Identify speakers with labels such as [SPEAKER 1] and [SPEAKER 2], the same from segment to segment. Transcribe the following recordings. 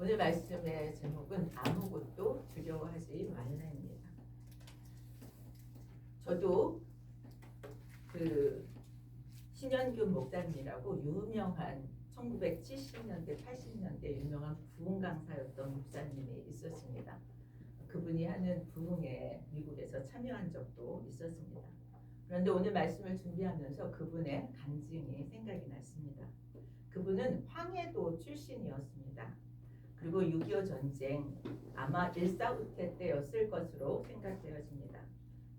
[SPEAKER 1] 오늘 말씀의 제목은 아무것도 두려워하지 말라입니다. 저도 그 신현균 목사님이라고 유명한 1970년대, 80년대 유명한 부흥 강사였던 목사님이 있었습니다. 그분이 하는 부흥에 미국에서 참여한 적도 있었습니다. 그런데 오늘 말씀을 준비하면서 그분의 간증이 생각이 났습니다. 그분은 황해도 출신이었습니다. 그리고 6.25 전쟁 아마 일사후퇴 때였을 것으로 생각되어집니다.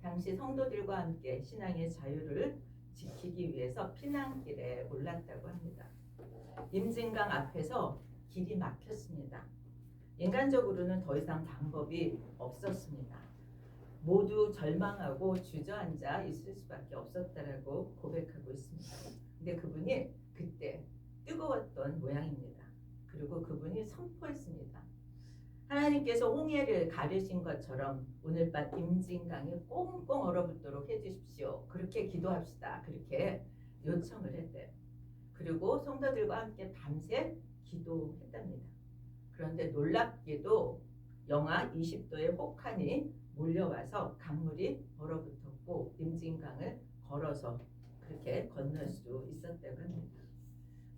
[SPEAKER 1] 당시 성도들과 함께 신앙의 자유를 지키기 위해서 피난길에 올랐다고 합니다. 임진강 앞에서 길이 막혔습니다. 인간적으로는 더 이상 방법이 없었습니다. 모두 절망하고 주저앉아 있을 수밖에 없었다라고 고백하고 있습니다. 근데 그분이 그때 뜨거웠던 모양입니다. 그리고 그분이 선포했습니다. 하나님께서 홍해를 가르신 것처럼 오늘 밤 임진강에 꽁꽁 얼어붙도록 해주십시오. 그렇게 기도합시다. 그렇게 요청을 했대요. 그리고 성도들과 함께 밤새 기도했답니다. 그런데 놀랍게도 영하 20도의 혹한이 몰려와서 강물이 얼어붙었고 임진강을 걸어서 그렇게 건널 수 있었다고 합니다.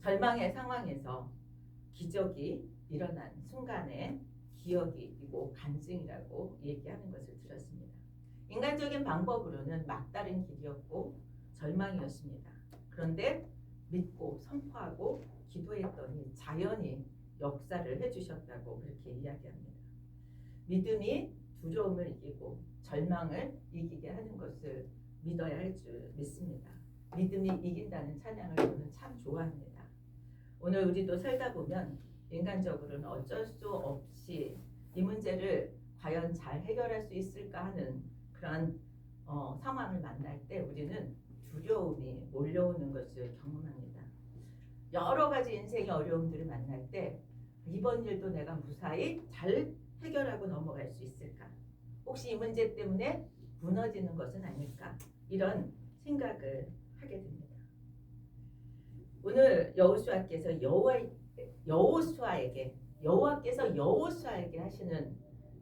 [SPEAKER 1] 절망의 상황에서 기적이 일어난 순간에 기억이고 간증이라고 얘기하는 것을 들었습니다. 인간적인 방법으로는 막다른 길이었고 절망이었습니다. 그런데 믿고 선포하고 기도했더니 자연이 역사를 해주셨다고 그렇게 이야기합니다. 믿음이 두려움을 이기고 절망을 이기게 하는 것을 믿어야 할 줄 믿습니다. 믿음이 이긴다는 찬양을 저는 참 좋아합니다. 오늘 우리도 살다 보면 인간적으로는 어쩔 수 없이 이 문제를 과연 잘 해결할 수 있을까 하는 그런 상황을 만날 때 우리는 두려움이 몰려오는 것을 경험합니다. 여러 가지 인생의 어려움들을 만날 때 이번 일도 내가 무사히 잘 해결하고 넘어갈 수 있을까? 혹시 이 문제 때문에 무너지는 것은 아닐까? 이런 생각을 하게 됩니다. 오늘 여호수아께서 여호와께서 하시는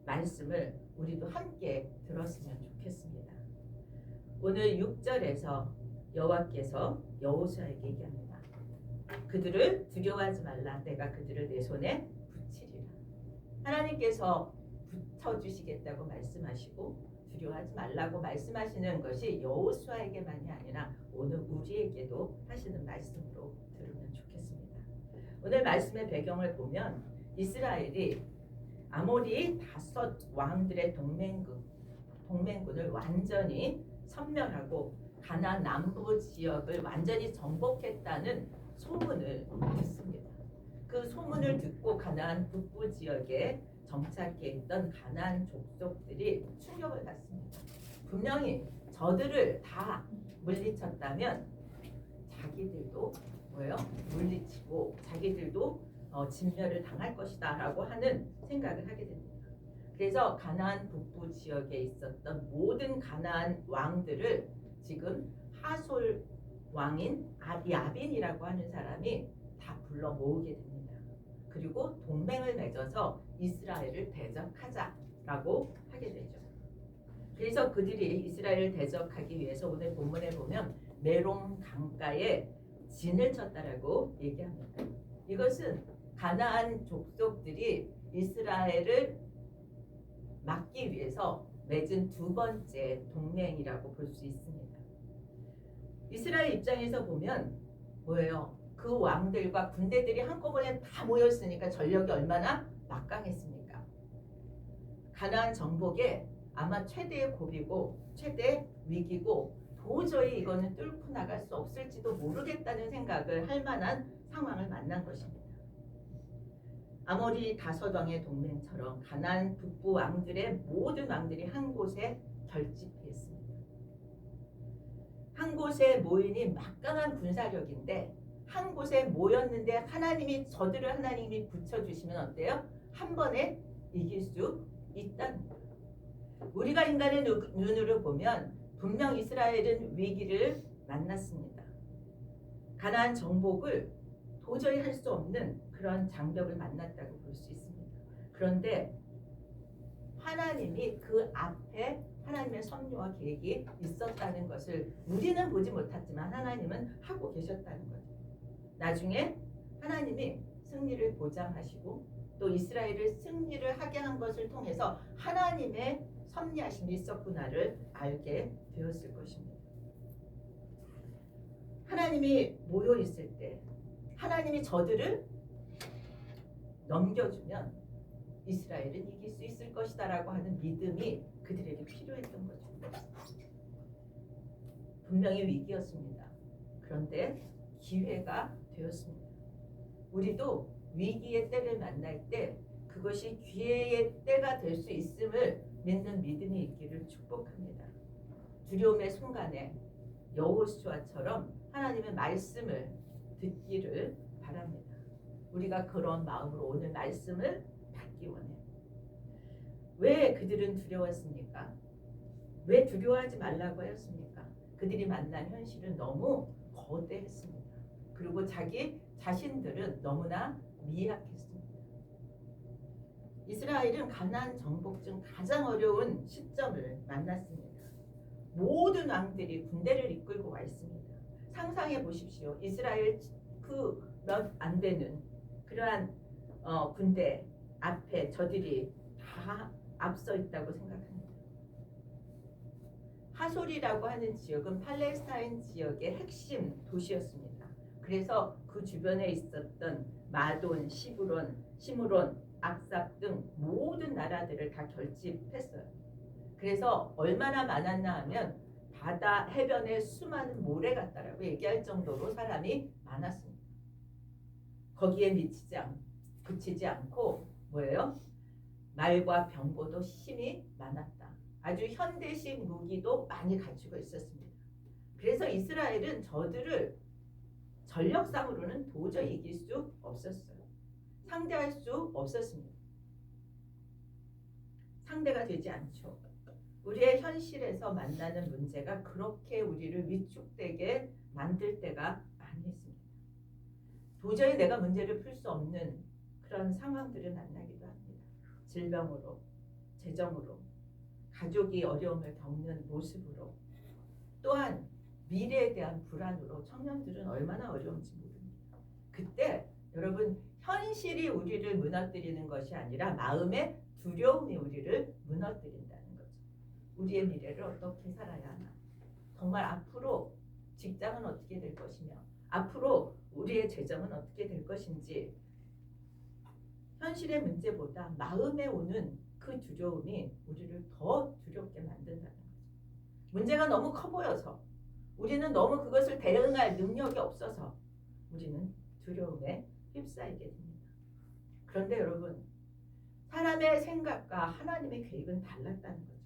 [SPEAKER 1] 말씀을 우리도 함께 들었으면 좋겠습니다. 오늘 6절에서 여호와께서 여호수아에게 얘기합니다. 그들을 두려워하지 말라. 내가 그들을 내 손에 붙이리라. 하나님께서 붙여주시겠다고 말씀하시고 두려워하지 말라고 말씀하시는 것이 여호수아에게만이 아니라 오늘 우리에게도 하시는 말씀으로 들으면 좋겠습니다. 오늘 말씀의 배경을 보면 이스라엘이 아모리 5 왕들의 동맹군을 완전히 섬멸하고 가나안 남부 지역을 완전히 정복했다는 소문을 듣습니다. 그 소문을 듣고 가나안 북부 지역에 정착해 있던 가나안 족속들이 충격을 받습니다. 분명히 저들을 다 물리쳤다면 자기들도 물리치고 자기들도 진멸을 당할 것이다 라고 하는 생각을 하게 됩니다. 그래서 가나안 북부 지역에 있었던 모든 가나안 왕들을 지금 하솔 왕인 야빈이라고 하는 사람이 다 불러 모으게 됩니다. 그리고 동맹을 맺어서 이스라엘을 대적하자라고 하게 되죠. 그래서 그들이 이스라엘을 대적하기 위해서 오늘 본문에 보면 메롬 강가에 진을 쳤다라고 얘기합니다. 이것은 가나안 족속들이 이스라엘을 막기 위해서 맺은 2번째 동맹이라고 볼 수 있습니다. 이스라엘 입장에서 보면 뭐예요? 그 왕들과 군대들이 한꺼번에 다 모였으니까 전력이 얼마나 막강했습니까? 가나안 정복에 아마 최대의 고비고 최대의 위기고 도저히 이거는 뚫고 나갈 수 없을지도 모르겠다는 생각을 할 만한 상황을 만난 것입니다. 아모리 5왕의 동맹처럼 가나안 북부 왕들의 모든 왕들이 한 곳에 결집했습니다. 한 곳에 모이니 막강한 군사력인데 한 곳에 모였는데 하나님이 붙여주시면 어때요? 한 번에 이길 수 있다는 거예요. 우리가 인간의 눈으로 보면 분명 이스라엘은 위기를 만났습니다. 가나안 정복을 도저히 할 수 없는 그런 장벽을 만났다고 볼 수 있습니다. 그런데 하나님이 그 앞에 하나님의 섭리와 계획이 있었다는 것을 우리는 보지 못했지만 하나님은 하고 계셨다는 거죠. 나중에 하나님이 승리를 보장하시고 또 이스라엘을 승리를 하게 한 것을 통해서 하나님의 섭리하심이 있었구나를 알게 되었을 것입니다. 하나님이 모여 있을 때 하나님이 저들을 넘겨주면 이스라엘은 이길 수 있을 것이다라고 하는 믿음이 그들에게 필요했던 거죠. 분명히 위기였습니다. 그런데 기회가 되었습니다. 우리도 위기의 때를 만날 때 그것이 기회의 때가 될 수 있음을 믿는 믿음이 있기를 축복합니다. 두려움의 순간에 여호수아처럼 하나님의 말씀을 듣기를 바랍니다. 우리가 그런 마음으로 오늘 말씀을 받기 원해요. 왜 그들은 두려웠습니까? 왜 두려워하지 말라고 하였습니까? 그들이 만난 현실은 너무 거대했습니다. 그리고 자기 자신들은 너무나 미약했습니다. 이스라엘은 가나안 정복 중 가장 어려운 시점을 만났습니다. 모든 왕들이 군대를 이끌고 와 있습니다. 상상해 보십시오. 이스라엘 그 몇 안 되는 그러한 군대 앞에 저들이 다 앞서 있다고 생각합니다. 하솔이라고 하는 지역은 팔레스타인 지역의 핵심 도시였습니다. 그래서 그 주변에 있었던 마돈, 시므론, 악삽 등 모든 나라들을 다 결집했어요. 그래서 얼마나 많았나 하면 바다 해변에 수많은 모래 같다라고 얘기할 정도로 사람이 많았습니다. 거기에 그치지 않고 뭐예요? 말과 병거도 힘이 많았다. 아주 현대식 무기도 많이 갖추고 있었습니다. 그래서 이스라엘은 저들을 전력상으로는 도저히 이길 수 없었어요. 상대할 수 없었습니다. 상대가 되지 않죠. 우리의 현실에서 만나는 문제가 그렇게 우리를 위축되게 만들 때가 많이 있습니다. 도저히 내가 문제를 풀 수 없는 그런 상황들을 만나기도 합니다. 질병으로, 재정으로, 가족이 어려움을 겪는 모습으로, 또한 미래에 대한 불안으로 청년들은 얼마나 어려운지 모릅니다. 그때 여러분 현실이 우리를 무너뜨리는 것이 아니라 마음의 두려움이 우리를 무너뜨린다는 거죠. 우리의 미래를 어떻게 살아야 하나? 정말 앞으로 직장은 어떻게 될 것이며 앞으로 우리의 재정은 어떻게 될 것인지 현실의 문제보다 마음에 오는 그 두려움이 우리를 더 두렵게 만든다는 거죠. 문제가 너무 커 보여서 우리는 너무 그것을 대응할 능력이 없어서 우리는 두려움에 휩싸이게 됩니다. 그런데 여러분 사람의 생각과 하나님의 계획은 달랐다는 거죠.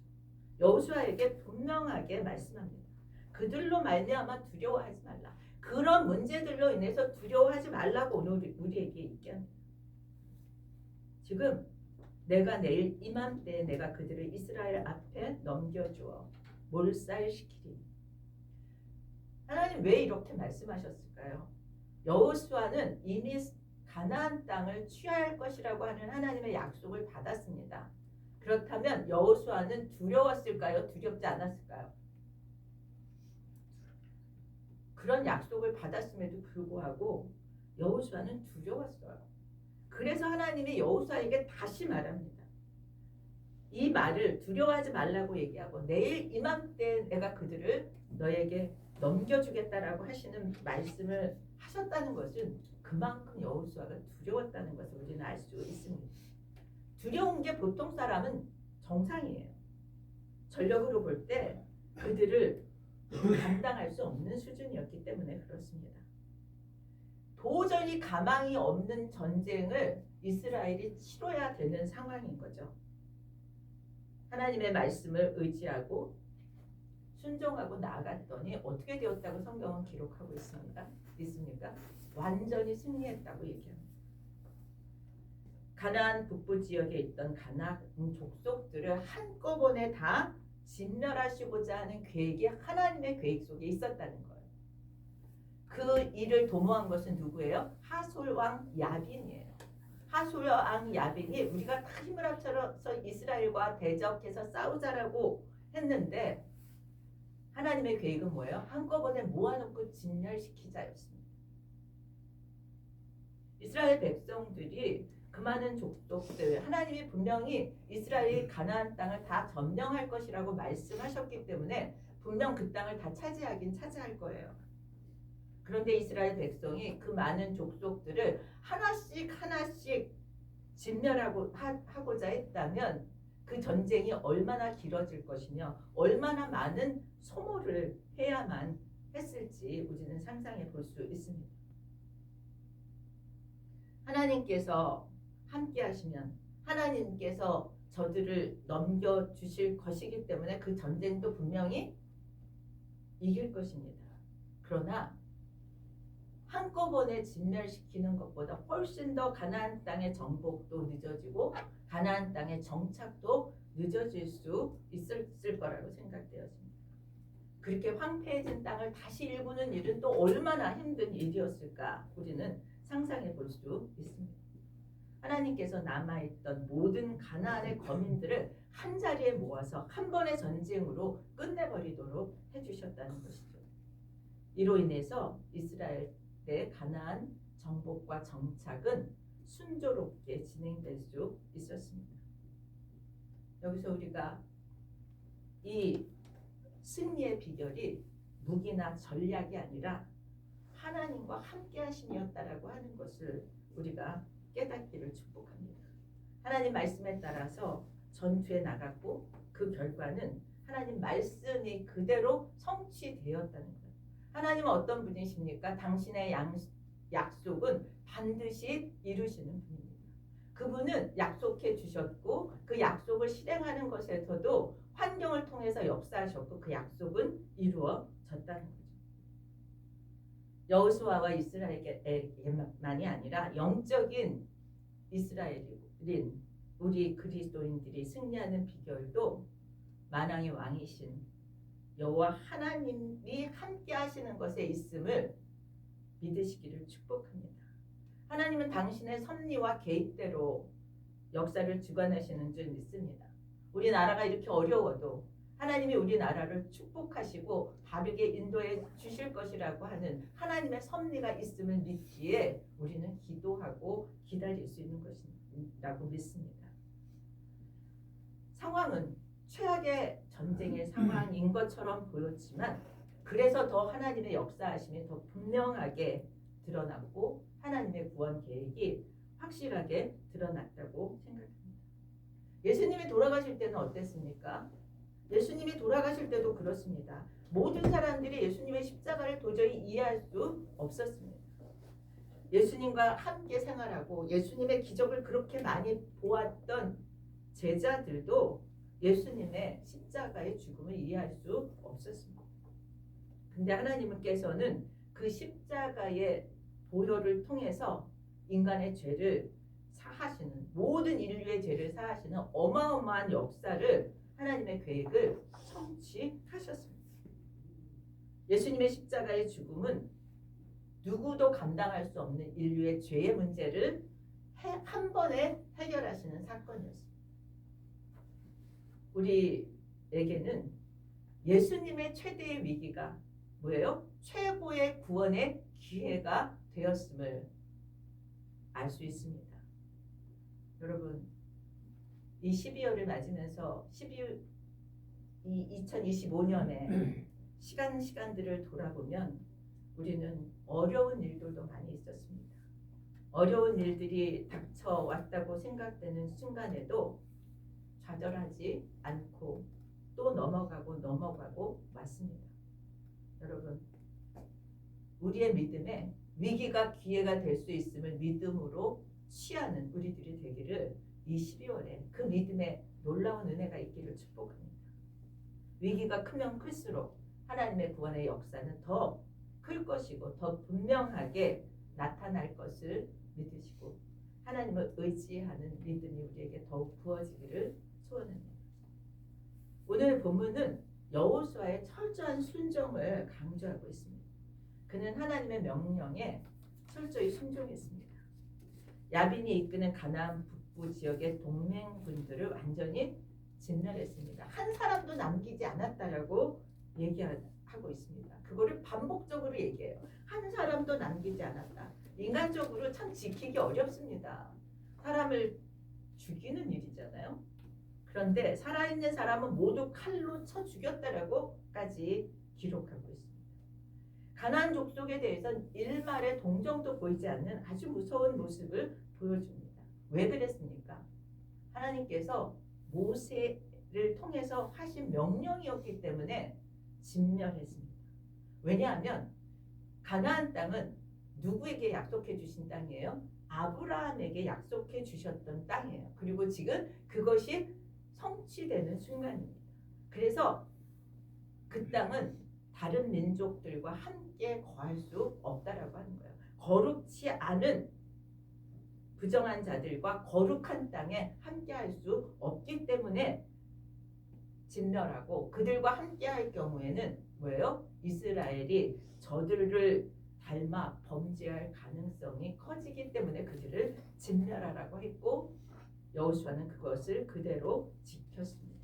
[SPEAKER 1] 여호수아에게 분명하게 말씀합니다. 그들로 말미암아 두려워하지 말라. 그런 문제들로 인해서 두려워하지 말라고 오늘 우리에게 얘기합니다. 지금 내가 내일 이맘때에 내가 그들을 이스라엘 앞에 넘겨주어 몰살시키리니. 하나님 왜 이렇게 말씀하셨을까요? 여호수아는 이미 가나안 땅을 취할 것이라고 하는 하나님의 약속을 받았습니다. 그렇다면 여호수아는 두려웠을까요? 두렵지 않았을까요? 그런 약속을 받았음에도 불구하고 여호수아는 두려웠어요. 그래서 하나님이 여호수아에게 다시 말합니다. 이 말을 두려워하지 말라고 얘기하고 내일 이맘때 내가 그들을 너에게 넘겨주겠다라고 하시는 말씀을 하셨다는 것은 그만큼 여호수아가 두려웠다는 것을 우리는 알 수 있습니다. 두려운 게 보통 사람은 정상이에요. 전력으로 볼 때 그들을 감당할 수 없는 수준이었기 때문에 그렇습니다. 도저히 가망이 없는 전쟁을 이스라엘이 치러야 되는 상황인 거죠. 하나님의 말씀을 의지하고 순종하고 나아갔더니 어떻게 되었다고 성경은 기록하고 있습니까? 완전히 승리했다고 얘기합니다. 가나안 북부 지역에 있던 가나안 족속들을 한꺼번에 다 진멸하시고자 하는 계획이 하나님의 계획 속에 있었다는 거예요. 그 일을 도모한 것은 누구예요? 하솔 왕 야빈이에요. 하소여 왕 야빈이 우리가 다 힘을 합쳐서 이스라엘과 대적해서 싸우자라고 했는데 하나님의 계획은 뭐예요? 한꺼번에 모아놓고 진멸시키자였습니다. 이스라엘 백성들이 그 많은 족속들, 하나님이 분명히 이스라엘이 가나안 땅을 다 점령할 것이라고 말씀하셨기 때문에 분명 그 땅을 다 차지하긴 차지할 거예요. 그런데 이스라엘 백성이 그 많은 족속들을 하나씩 하고자 했다면 그 전쟁이 얼마나 길어질 것이며 얼마나 많은 소모를 해야만 했을지 우리는 상상해 볼 수 있습니다. 하나님께서 함께 하시면 하나님께서 저들을 넘겨주실 것이기 때문에 그 전쟁도 분명히 이길 것입니다. 그러나 한꺼번에 진멸시키는 것보다 훨씬 더 가나안 땅의 정복도 늦어지고 가나안 땅의 정착도 늦어질 수 있을 거라고 생각되었습니다. 그렇게 황폐해진 땅을 다시 일구는 일은 또 얼마나 힘든 일이었을까 우리는 상상해 볼 수 있습니다. 하나님께서 남아있던 모든 가나안의 거민들을 한 자리에 모아서 한 번의 전쟁으로 끝내버리도록 해주셨다는 것이죠. 이로 인해서 이스라엘의 가나안 정복과 정착은 순조롭게 진행될 수 있었습니다. 여기서 우리가 이 승리의 비결이 무기나 전략이 아니라 하나님과 함께 하심이었다라고 하는 것을 우리가 깨닫기를 축복합니다. 하나님 말씀에 따라서 전투에 나갔고 그 결과는 하나님 말씀이 그대로 성취되었다는 거예요. 하나님은 어떤 분이십니까? 당신의 약속은 반드시 이루시는 분입니다. 그분은 약속해 주셨고 그 약속을 실행하는 것에서도 환경을 통해서 역사하셨고 그 약속은 이루어졌다는 거죠. 여호수아와 이스라엘에게만이 아니라 영적인 이스라엘인 우리 그리스도인들이 승리하는 비결도 만왕의 왕이신 여호와 하나님이 함께 하시는 것에 있음을 믿으시기를 축복합니다. 하나님은 당신의 섭리와 계획대로 역사를 주관하시는 줄 믿습니다. 우리나라가 이렇게 어려워도 하나님이 우리나라를 축복하시고 바르게 인도해 주실 것이라고 하는 하나님의 섭리가 있음을 믿기에 우리는 기도하고 기다릴 수 있는 것이라고 믿습니다. 상황은 최악의 전쟁의 상황인 것처럼 보였지만 그래서 더 하나님의 역사하심이 더 분명하게 드러났고 하나님의 구원 계획이 확실하게 드러났다고 생각합니다. 예수님이 돌아가실 때는 어땠습니까? 예수님이 돌아가실 때도 그렇습니다. 모든 사람들이 예수님의 십자가를 도저히 이해할 수 없었습니다. 예수님과 함께 생활하고 예수님의 기적을 그렇게 많이 보았던 제자들도 예수님의 십자가의 죽음을 이해할 수 없었습니다. 근데 하나님께서는 그 십자가의 보혈을 통해서 인간의 죄를 사하시는 모든 인류의 죄를 사하시는 어마어마한 역사를 하나님의 계획을 성취하셨습니다. 예수님의 십자가의 죽음은 누구도 감당할 수 없는 인류의 죄의 문제를 한 번에 해결하시는 사건이었습니다. 우리에게는 예수님의 최대의 위기가 뭐예요? 최고의 구원의 기회가 되었음을 알 수 있습니다. 여러분, 이 12월을 맞으면서 2025년에 시간들을 돌아보면 우리는 어려운 일들도 많이 있었습니다. 어려운 일들이 닥쳐왔다고 생각되는 순간에도 좌절하지 않고 또 넘어가고 왔습니다. 여러분, 우리의 믿음에 위기가 기회가 될 수 있음을 믿음으로 취하는 우리들이 되기를 이 12월에 그 믿음에 놀라운 은혜가 있기를 축복합니다. 위기가 크면 클수록 하나님의 구원의 역사는 더 클 것이고 더 분명하게 나타날 것을 믿으시고 하나님을 의지하는 믿음이 우리에게 더욱 부어지기를 소원합니다. 오늘 본문은 여호수아의 철저한 순종을 강조하고 있습니다. 그는 하나님의 명령에 철저히 순종했습니다. 야빈이 이끄는 가나안 북부 지역의 동맹군들을 완전히 진멸했습니다. 한 사람도 남기지 않았다라고 얘기하고 있습니다. 그거를 반복적으로 얘기해요. 한 사람도 남기지 않았다. 인간적으로 참 지키기 어렵습니다. 사람을 죽이는 일이잖아요. 그런데 살아있는 사람은 모두 칼로 쳐 죽였다라고까지 기록하고 있습니다. 가나안 족속에 대해서는 일말의 동정도 보이지 않는 아주 무서운 모습을 보여줍니다. 왜 그랬습니까? 하나님께서 모세를 통해서 하신 명령이었기 때문에 진멸했습니다. 왜냐하면 가나안 땅은 누구에게 약속해 주신 땅이에요? 아브라함에게 약속해 주셨던 땅이에요. 그리고 지금 그것이 성취되는 순간입니다. 그래서 그 땅은 다른 민족들과 함께 거할 수 없다라고 하는 거예요. 거룩치 않은 부정한 자들과 거룩한 땅에 함께할 수 없기 때문에 진멸하고, 그들과 함께할 경우에는 뭐예요? 이스라엘이 저들을 닮아 범죄할 가능성이 커지기 때문에 그들을 진멸하라고 했고, 여호수아는 그것을 그대로 지켰습니다.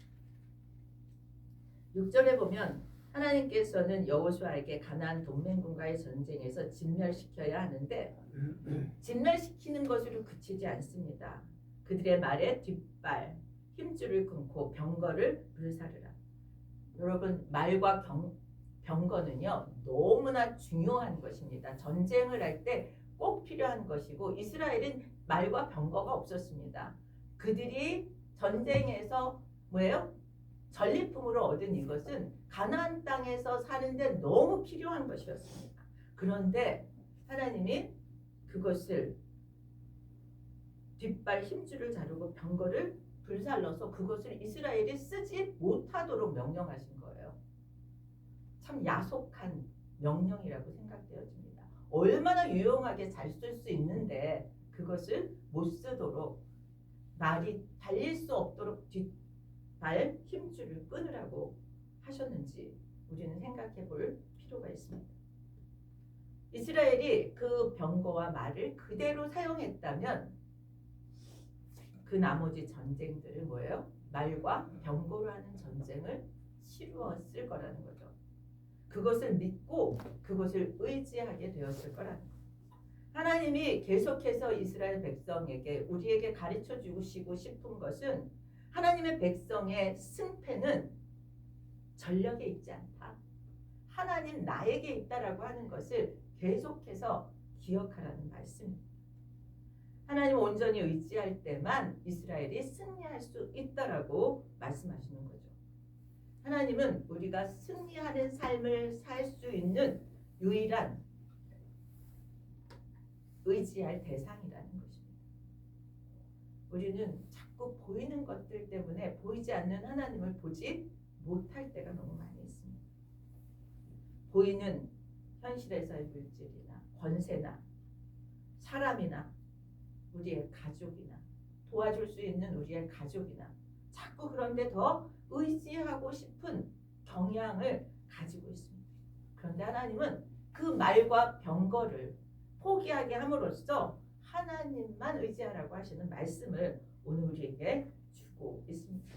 [SPEAKER 1] 6절에 보면 하나님께서는 여호수아에게 가나안 동맹군과의 전쟁에서 진멸시켜야 하는데 진멸시키는 것으로 그치지 않습니다. 그들의 말에 뒷발, 힘줄을 끊고 병거를 불사르라. 여러분, 말과 병거는요 너무나 중요한 것입니다. 전쟁을 할 때 꼭 필요한 것이고, 이스라엘은 말과 병거가 없었습니다. 그들이 전쟁에서 뭐예요? 전리품으로 얻은 이것은 가나안 땅에서 사는데 너무 필요한 것이었습니다. 그런데 하나님이 그것을 뒷발 힘줄을 자르고 병거를 불살라서 그것을 이스라엘이 쓰지 못하도록 명령하신 거예요. 참 야속한 명령이라고 생각되어집니다. 얼마나 유용하게 잘 쓸 수 있는데 그것을 못 쓰도록, 말이 달릴 수 없도록 뒷발 힘줄을 끊으라고 하셨는지 우리는 생각해 볼 필요가 있습니다. 이스라엘이 그 병거와 말을 그대로 사용했다면 그 나머지 전쟁들은 뭐예요? 말과 병거로 하는 전쟁을 치루었을 거라는 거죠. 그것을 믿고 그것을 의지하게 되었을 거라는 거죠. 하나님이 계속해서 이스라엘 백성에게, 우리에게 가르쳐 주시고 싶은 것은 하나님의 백성의 승패는 전력에 있지 않다. 하나님 나에게 있다라고 하는 것을 계속해서 기억하라는 말씀입니다. 하나님 온전히 의지할 때만 이스라엘이 승리할 수 있다라고 말씀하시는 거죠. 하나님은 우리가 승리하는 삶을 살 수 있는 유일한 의지할 대상이라는 것입니다. 우리는 자꾸 보이는 것들 때문에 보이지 않는 하나님을 보지 못할 때가 너무 많이 있습니다. 보이는 현실에서의 물질이나 권세나 사람이나 우리의 가족이나 도와줄 수 있는 우리의 가족이나 자꾸 그런데 더 의지하고 싶은 경향을 가지고 있습니다. 그런데 하나님은 그 말과 병거를 포기하게 함으로써 하나님만 의지하라고 하시는 말씀을 오늘 우리에게 주고 있습니다.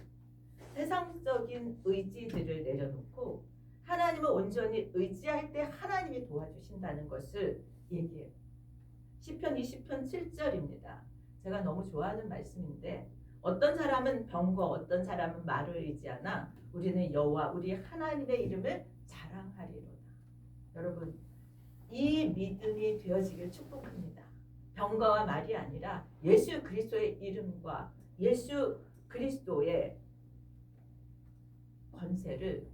[SPEAKER 1] 세상적인 의지들을 내려놓고 하나님을 온전히 의지할 때 하나님이 도와주신다는 것을 얘기해요. 시편 20편 7절입니다. 제가 너무 좋아하는 말씀인데, 어떤 사람은 병거, 어떤 사람은 말을 의지하나 우리는 여호와 우리 하나님의 이름을 자랑하리로다. 여러분, 이 믿음이 되어지길 축복합니다. 병거와 말이 아니라 예수 그리스도의 이름과 예수 그리스도의 권세를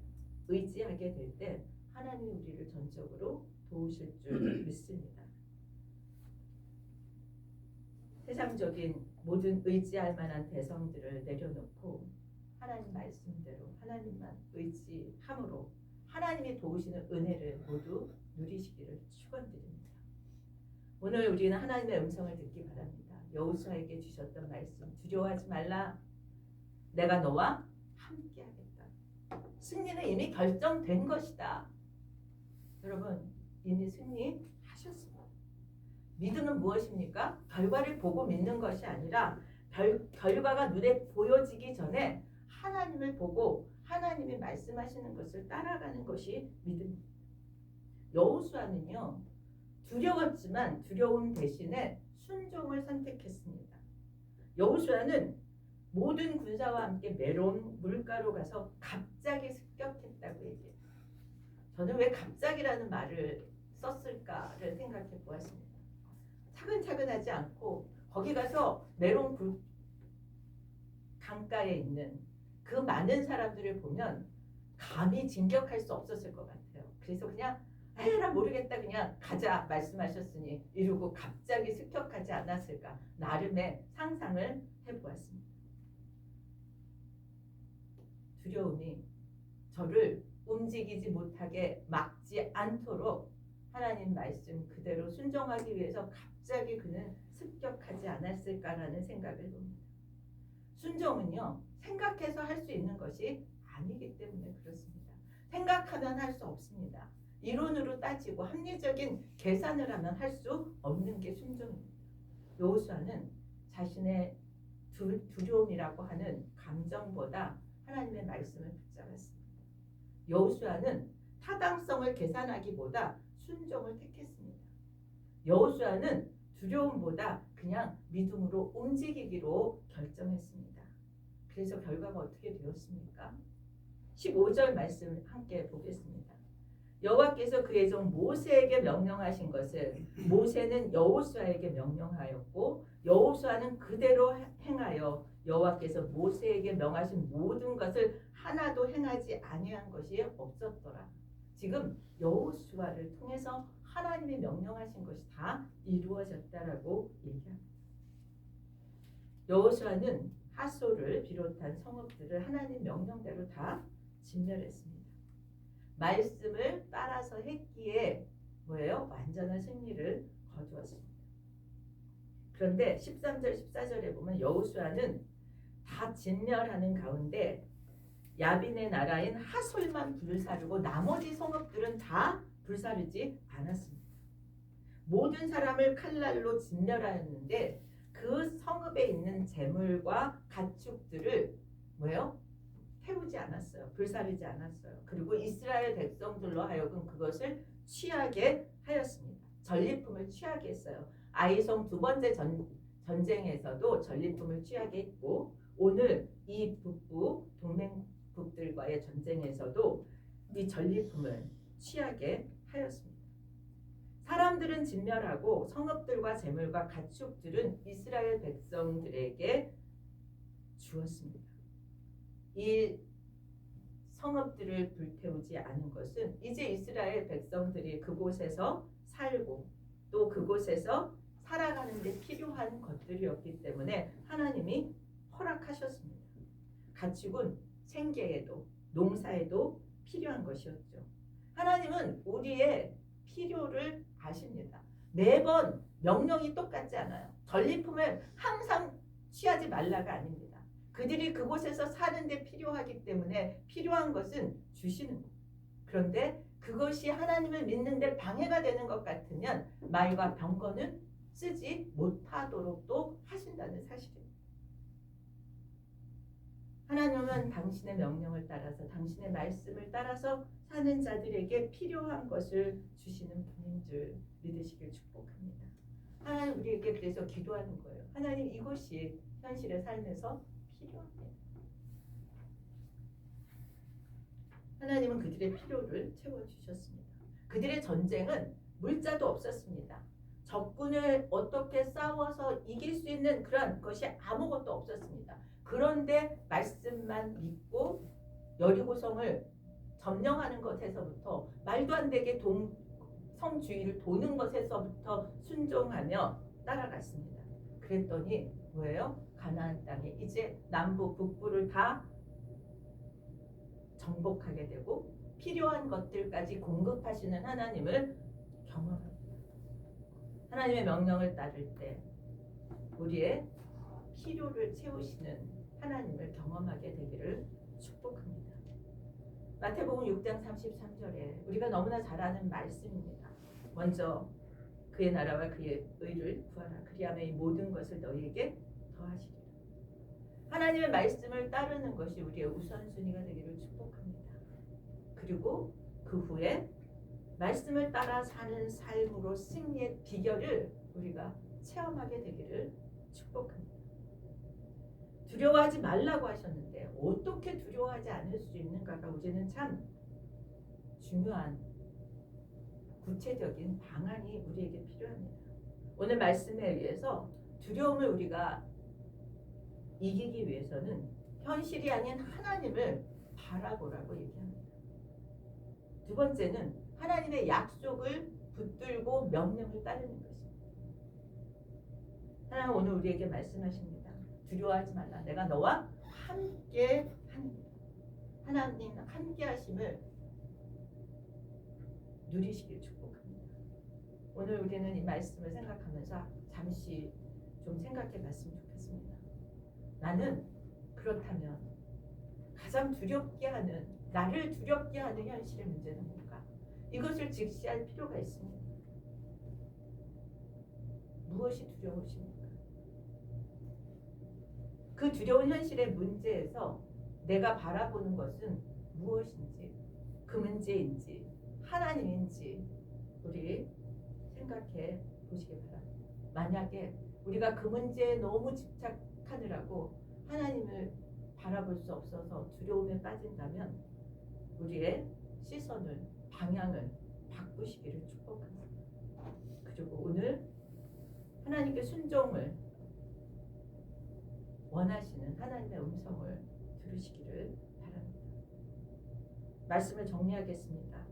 [SPEAKER 1] 의지하게 될 때 하나님이 우리를 전적으로 도우실 줄 믿습니다. 세상적인 모든 의지할 만한 대성들을 내려놓고 하나님 말씀대로 하나님만 의지함으로 하나님이 도우시는 은혜를 모두 누리시기를 축원드립니다. 오늘 우리는 하나님의 음성을 듣기 바랍니다. 여호수아에게 주셨던 말씀, 두려워하지 말라. 내가 너와 함께하겠다. 승리는 이미 결정된 것이다. 여러분, 이미 승리하셨습니다. 믿음은 무엇입니까? 결과를 보고 믿는 것이 아니라 결과가 눈에 보여지기 전에 하나님을 보고 하나님이 말씀하시는 것을 따라가는 것이 믿음입니다. 여호수아는요, 두려웠지만 두려움 대신에 순종을 선택했습니다. 여호수아는 모든 군사와 함께 메론 물가로 가서 갑자기 습격했다고 얘기해요. 저는 왜 갑자기라는 말을 썼을까를 생각해 보았습니다. 차근차근하지 않고 거기 가서 메론 강가에 있는 그 많은 사람들을 보면 감히 진격할 수 없었을 것 같아요. 그래서 그냥 에라 모르겠다 그냥 가자 말씀하셨으니 이러고 갑자기 습격하지 않았을까 나름의 상상을 해보았습니다. 두려움이 저를 움직이지 못하게 막지 않도록 하나님 말씀 그대로 순종하기 위해서 갑자기 그는 습격하지 않았을까라는 생각을 합니다. 순종은요, 생각해서 할 수 있는 것이 아니기 때문에 그렇습니다. 생각하면 할 수 없습니다. 이론으로 따지고 합리적인 계산을 하면 할 수 없는 게 순종입니다. 여호수아는 자신의 두려움이라고 하는 감정보다 하나님의 말씀을 붙잡았습니다. 여호수아는 타당성을 계산하기보다 순종을 택했습니다. 여호수아는 두려움보다 그냥 믿음으로 움직이기로 결정했습니다. 그래서 결과가 어떻게 되었습니까? 15절 말씀 함께 보겠습니다. 여호와께서 그의 종 모세에게 명령하신 것을 모세는 여호수아에게 명령하였고 여호수아는 그대로 행하여 여호와께서 모세에게 명하신 모든 것을 하나도 행하지 아니한 것이 없었더라. 지금 여호수아를 통해서 하나님이 명령하신 것이 다 이루어졌다라고 얘기합니다. 여호수아는 하솔을 비롯한 성읍들을 하나님 명령대로 다 진멸했습니다. 말씀을 따라서 했기에 뭐예요? 완전한 승리를 거두었습니다. 그런데 13절 14절에 보면 여호수아는 다 진멸하는 가운데 야빈의 나라인 하솔만 불사르고 나머지 성읍들은 다 불사르지 않았습니다. 모든 사람을 칼날로 진멸하였는데 그 성읍에 있는 재물과 가축들을 뭐예요? 태우지 않았어요. 불사르지 않았어요. 그리고 이스라엘 백성들로 하여금 그것을 취하게 하였습니다. 전리품을 취하게 했어요. 아이성 두 번째 전쟁에서도 전리품을 취하게 했고 오늘 이 북부 동맹국들과의 전쟁에서도 이 전리품을 취하게 하였습니다. 사람들은 진멸하고 성읍들과 재물과 가축들은 이스라엘 백성들에게 주었습니다. 이 성읍들을 불태우지 않은 것은 이제 이스라엘 백성들이 그곳에서 살고 또 그곳에서 살아가는 데 필요한 것들이었기 때문에 하나님이 허락하셨습니다. 가축은 생계에도 농사에도 필요한 것이었죠. 하나님은 우리의 필요를 아십니다. 매번 명령이 똑같지 않아요. 전리품을 항상 취하지 말라가 아닙니다. 그들이 그곳에서 사는 데 필요하기 때문에 필요한 것은 주시는 거예요. 그런데 그것이 하나님을 믿는 데 방해가 되는 것 같으면 말과 병거는 쓰지 못하도록도 하신다는 사실입니다. 하나님은 당신의 명령을 따라서 당신의 말씀을 따라서 사는 자들에게 필요한 것을 주시는 분인 줄 믿으시길 축복합니다. 하나님 우리에게 그래서 기도하는 거예요. 하나님 이것이 현실의 삶에서 필요합니다. 하나님은 그들의 필요를 채워주셨습니다. 그들의 전쟁은 물자도 없었습니다. 적군을 어떻게 싸워서 이길 수 있는 그런 것이 아무것도 없었습니다. 그런데 말씀만 믿고 여리고성을 점령하는 것에서부터 말도 안 되게 성 주위를 도는 것에서부터 순종하며 따라갔습니다. 그랬더니 뭐예요? 가나안 땅에 이제 남부 북부를 다 정복하게 되고 필요한 것들까지 공급하시는 하나님을 경험합니다. 하나님의 명령을 따를 때 우리의 필요를 채우시는 하나님을 경험하게 되기를 축복합니다. 마태복음 6장 33절에 우리가 너무나 잘 아는 말씀입니다. 먼저 그의 나라와 그의 의를 구하라. 그리하면 이 모든 것을 너희에게 더하시리라. 하나님의 말씀을 따르는 것이 우리의 우선순위가 되기를 축복합니다. 그리고 그 후에 말씀을 따라 사는 삶으로 승리의 비결을 우리가 체험하게 되기를 축복합니다. 두려워하지 말라고 하셨는데 어떻게 두려워하지 않을 수 있는가가 우리는 참 중요한 구체적인 방안이 우리에게 필요합니다. 오늘 말씀에 의해서 두려움을 우리가 이기기 위해서는 현실이 아닌 하나님을 바라보라고 얘기합니다. 두 번째는 하나님의 약속을 붙들고 명령을 따르는 것입니다. 하나님 오늘 우리에게 말씀하십니다. 두려워하지 말라. 내가 너와 함께 합니다. 하나님 함께 하심을 누리시길 축복합니다. 오늘 우리는 이 말씀을 생각하면서 잠시 좀 생각해 봤으면 좋겠습니다. 나는 그렇다면 가장 두렵게 하는, 나를 두렵게 하는 현실의 문제는 뭘까? 이것을 직시할 필요가 있습니다. 무엇이 두려우십니까? 그 두려운 현실의 문제에서 내가 바라보는 것은 무엇인지, 그 문제인지 하나님인지 우리 생각해 보시기 바랍니다. 만약에 우리가 그 문제에 너무 집착하느라고 하나님을 바라볼 수 없어서 두려움에 빠진다면 우리의 시선을, 방향을 바꾸시기를 축복합니다. 그리고 오늘 하나님께 순종을 원하시는 하나님의 음성을 들으시기를 바랍니다. 말씀을 정리하겠습니다.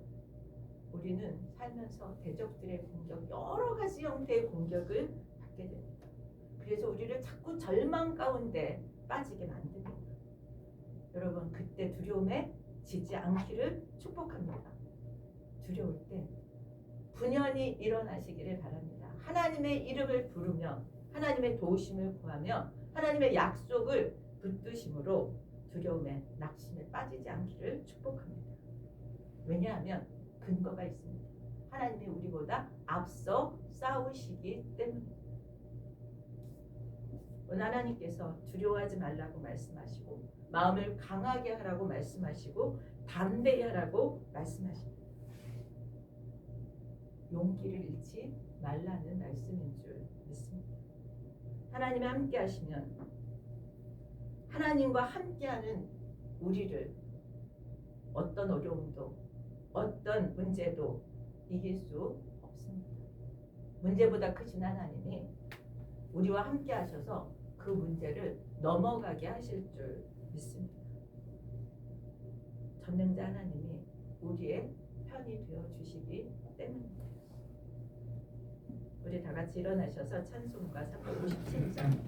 [SPEAKER 1] 우리는 살면서 대적들의 공격, 여러 가지 형태의 공격을 받게 됩니다. 그래서 우리를 자꾸 절망 가운데 빠지게 만듭니다. 여러분 그때 두려움에 지지 않기를 축복합니다. 두려울 때 분연히 일어나시기를 바랍니다. 하나님의 이름을 부르며 하나님의 도우심을 구하며 하나님의 약속을 붙드심으로 두려움에 낙심에 빠지지 않기를 축복합니다. 왜냐하면 근거가 있습니다. 하나님이 우리보다 앞서 싸우시기 때문입니다. 오늘 하나님께서 두려워하지 말라고 말씀하시고 마음을 강하게 하라고 말씀하시고 담대히 하라고 말씀하십니다. 용기를 잃지 말라는 말씀인 줄 믿습니다. 하나님이 함께 하시면 하나님과 함께하는 우리를 어떤 어려움도 어떤 문제도 이길 수 없습니다. 문제보다 크신 하나님이 우리와 함께 하셔서 그 문제를 넘어가게 하실 줄 믿습니다. 전능자 하나님이 우리의 편이 되어 주시기 때문입니다. 우리 다 같이 일어나셔서 찬송가 357장